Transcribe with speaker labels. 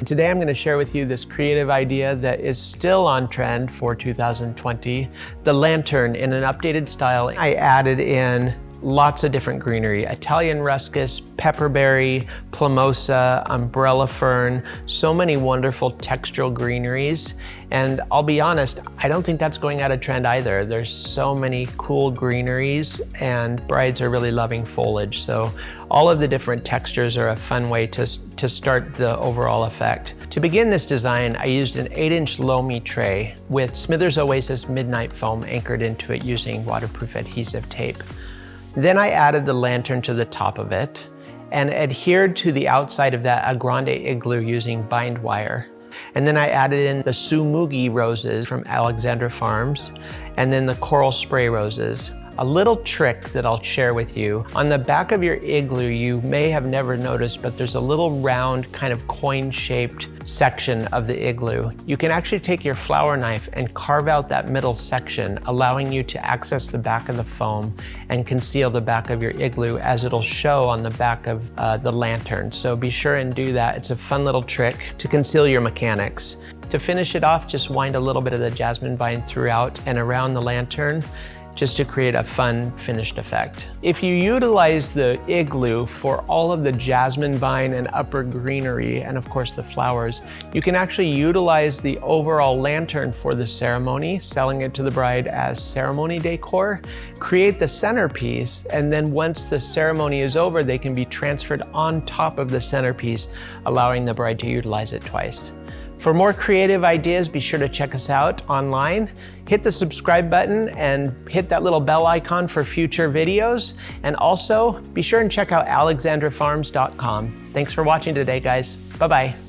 Speaker 1: Today I'm going to share with you this creative idea that is still on trend for 2020, the lantern in an updated style. I added in lots of different greenery: Italian Ruscus, Pepperberry, Plumosa, Umbrella Fern, so many wonderful textural greeneries. And I'll be honest, I don't think that's going out of trend either. There's so many cool greeneries and brides are really loving foliage. So all of the different textures are a fun way to start the overall effect. To begin this design, I used an 8-inch Lomey tray with Smithers Oasis Midnight Foam anchored into it using waterproof adhesive tape. Then I added the lantern to the top of it and adhered to the outside of that a Grande Iglu using bind wire. And then I added in the Tsumugi roses from Alexandra Farms and then the coral spray roses. A little trick that I'll share with you. On the back of your igloo, you may have never noticed, but there's a little round kind of coin-shaped section of the igloo. You can actually take your flower knife and carve out that middle section, allowing you to access the back of the foam and conceal the back of your igloo as it'll show on the back of the lantern. So be sure and do that. It's a fun little trick to conceal your mechanics. To finish it off, just wind a little bit of the jasmine vine throughout and around the lantern, just to create a fun finished effect. If you utilize the igloo for all of the jasmine vine and upper greenery, and of course the flowers, you can actually utilize the overall lantern for the ceremony, selling it to the bride as ceremony decor, create the centerpiece, and then once the ceremony is over, they can be transferred on top of the centerpiece, allowing the bride to utilize it twice. For more creative ideas, be sure to check us out online. Hit the subscribe button and hit that little bell icon for future videos. And also, be sure and check out alexandrafarms.com. Thanks for watching today, guys. Bye-bye.